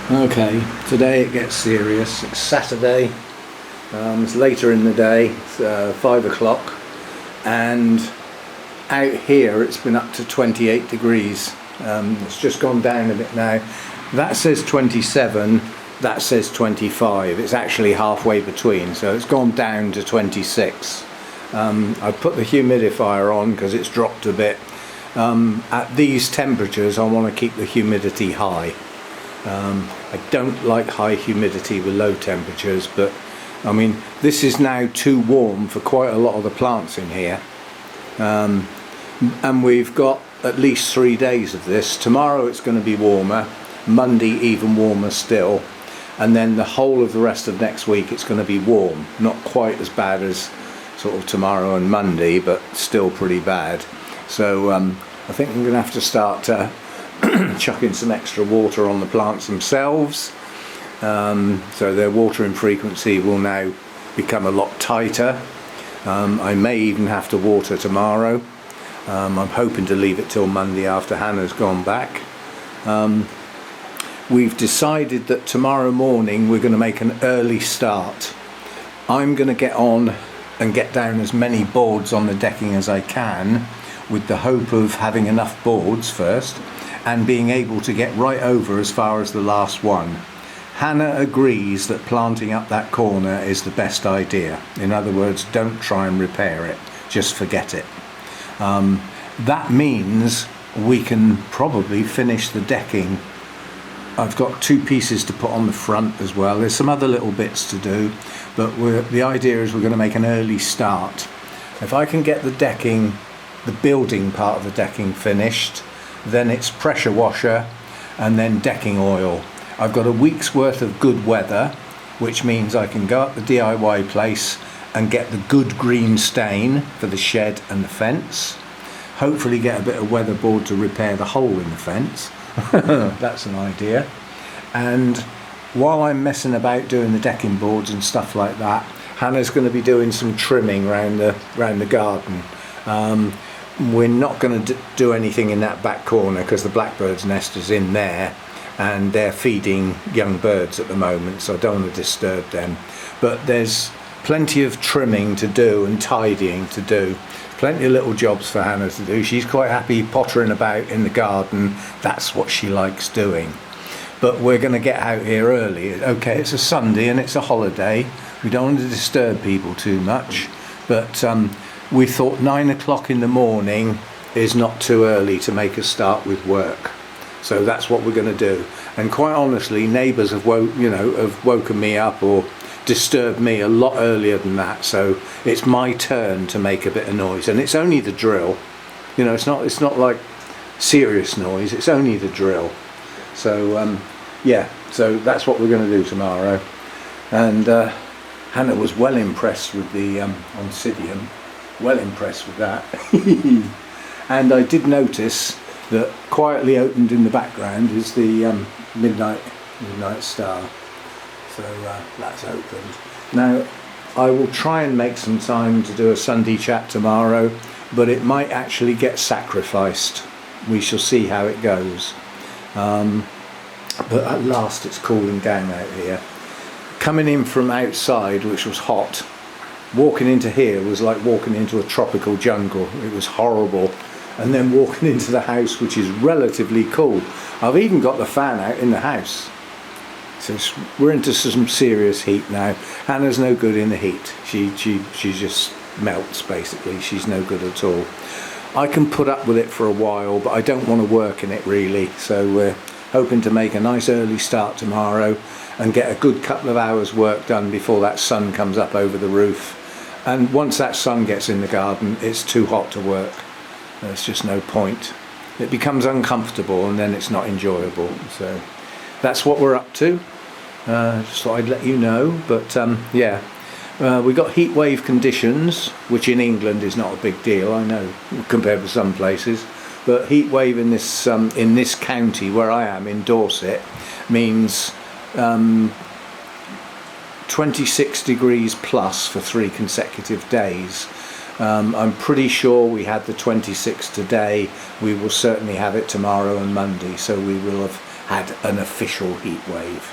Okay, today it gets serious. It's Saturday, it's later in the day, it's 5 o'clock, and out here it's been up to 28 degrees. It's just gone down a bit now. That says 27, that says 25. It's actually halfway between, so it's gone down to 26. I put the humidifier on because it's dropped a bit. At these temperatures I want to keep the humidity high. I don't like high humidity with low temperatures, but I mean this is now too warm for quite a lot of the plants in here, and we've got at least 3 days of this. Tomorrow it's going to be warmer, Monday even warmer still, and then the whole of the rest of next week it's going to be warm. Not quite as bad as sort of tomorrow and Monday, but still pretty bad. So I think I'm going to have to start chucking some extra water on the plants themselves, so their watering frequency will now become a lot tighter. I may even have to water tomorrow. I'm hoping to leave it till Monday after Hannah's gone back. We've decided that tomorrow morning we're going to make an early start. I'm going to get on and get down as many boards on the decking as I can, with the hope of having enough boards first and being able to get right over as far as the last one. Hannah agrees that planting up that corner is the best idea. In other words, don't try and repair it, just forget it. That means we can probably finish the decking. I've got 2 pieces to put on the front as well. There's some other little bits to do, but the idea is we're going to make an early start. If I can get the decking, the building part of the decking finished, then it's pressure washer and then decking oil. I've got a week's worth of good weather, which means I can go up the DIY place and get the good green stain for the shed and the fence. Hopefully get a bit of weatherboard to repair the hole in the fence. That's an idea. And while I'm messing about doing the decking boards and stuff like that, Hannah's going to be doing some trimming around the garden. We're not going to do anything in that back corner because the blackbird's nest is in there and they're feeding young birds at the moment, so I don't want to disturb them. But there's plenty of trimming to do and tidying to do. Plenty of little jobs for Hannah to do. She's quite happy pottering about in the garden. That's what she likes doing. But we're going to get out here early. Okay, it's a Sunday and it's a holiday. We don't want to disturb people too much, but we thought 9 o'clock in the morning is not too early to make a start with work. So that's what we're going to do. And quite honestly, neighbours have woken me up or disturbed me a lot earlier than that. So it's my turn to make a bit of noise, and it's only the drill. It's not like serious noise. It's only the drill. So yeah. So that's what we're going to do tomorrow. And Hannah was well impressed with the Oncidium. Well impressed with that. And I did notice that quietly opened in the background is the midnight star. So that's opened. Now I will try and make some time to do a Sunday chat tomorrow, but it might actually get sacrificed. We shall see how it goes. But at last it's cooling down out here. Coming in from outside, which was hot, walking into here was like walking into a tropical jungle. It was horrible. And then walking into the house, which is relatively cool. I've even got the fan out in the house. So we're into some serious heat now. Hannah's no good in the heat. She just melts basically. She's no good at all. I can put up with it for a while, but I don't want to work in it really. So we're hoping to make a nice early start tomorrow and get a good couple of hours work done before that sun comes up over the roof. And once that sun gets in the garden, it's too hot to work. There's just no point. It becomes uncomfortable and then it's not enjoyable. So that's what we're up to. Just thought I'd let you know. But yeah, we got heat wave conditions, which in England is not a big deal, I know, compared with some places. But heat wave in this county where I am, in Dorset, means 26 degrees plus for 3 consecutive days. I'm pretty sure we had the 26 today. We will certainly have it tomorrow and Monday, so we will have had an official heat wave.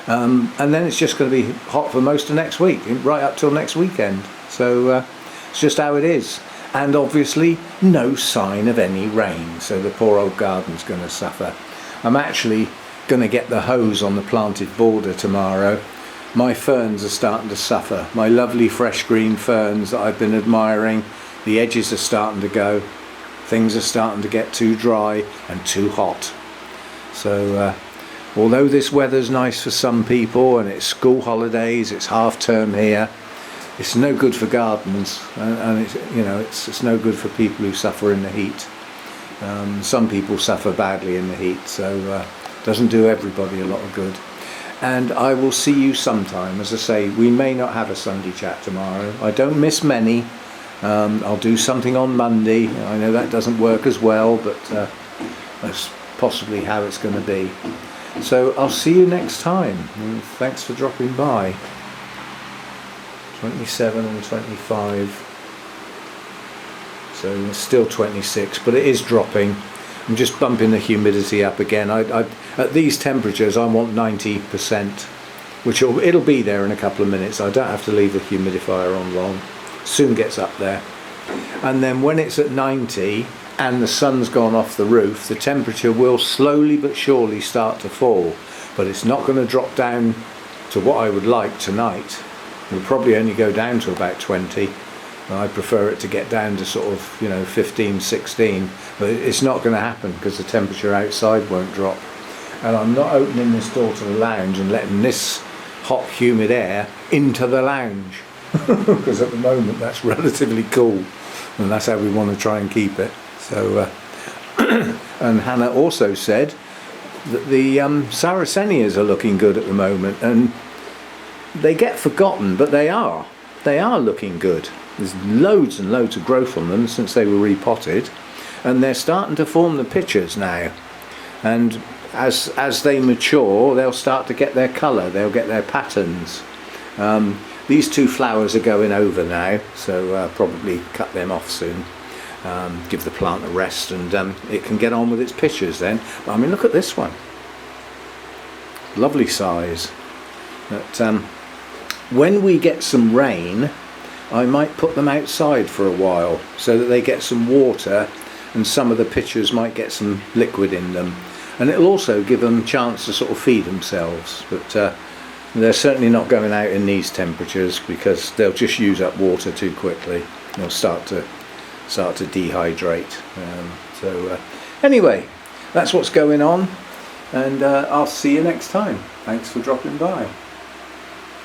And then it's just going to be hot for most of next week, right up till next weekend. So it's just how it is. And obviously no sign of any rain, so the poor old garden's going to suffer. I'm actually going to get the hose on the planted border tomorrow. My ferns are starting to suffer. My lovely fresh green ferns that I've been admiring, the edges are starting to go. Things are starting to get too dry and too hot. So although this weather's nice for some people and it's school holidays, it's half term here, it's no good for gardens, and it's, you know, it's no good for people who suffer in the heat. Some people suffer badly in the heat, so it doesn't do everybody a lot of good. And I will see you sometime. As I say, we may not have a Sunday chat tomorrow. I don't miss many. I'll do something on Monday. I know that doesn't work as well, but that's possibly how it's going to be. So I'll see you next time. And thanks for dropping by. 27 and 25. So it's still 26, but it is dropping. I'm just bumping the humidity up again. At these temperatures I want 90%, which it'll be there in a couple of minutes. I don't have to leave the humidifier on long. Soon gets up there. And then when it's at 90 and the sun's gone off the roof, the temperature will slowly but surely start to fall, but it's not going to drop down to what I would like tonight. It'll probably only go down to about 20. I prefer it to get down to sort of, 15, 16, but it's not going to happen because the temperature outside won't drop. And I'm not opening this door to the lounge and letting this hot, humid air into the lounge because at the moment that's relatively cool, and that's how we want to try and keep it. So, and Hannah also said that the Sarracenias are looking good at the moment, and they get forgotten, but they are looking good. There's loads and loads of growth on them since they were repotted, and they're starting to form the pitchers now, and as they mature they'll start to get their colour, they'll get their patterns. These two flowers are going over now, so probably cut them off soon. Give the plant a rest, and it can get on with its pitchers then. But, I mean, look at this one, lovely size. But when we get some rain, I might put them outside for a while so that they get some water, and some of the pitchers might get some liquid in them, and it'll also give them a chance to sort of feed themselves. But they're certainly not going out in these temperatures because they'll just use up water too quickly. They'll start to dehydrate. Anyway, that's what's going on, and I'll see you next time. Thanks for dropping by.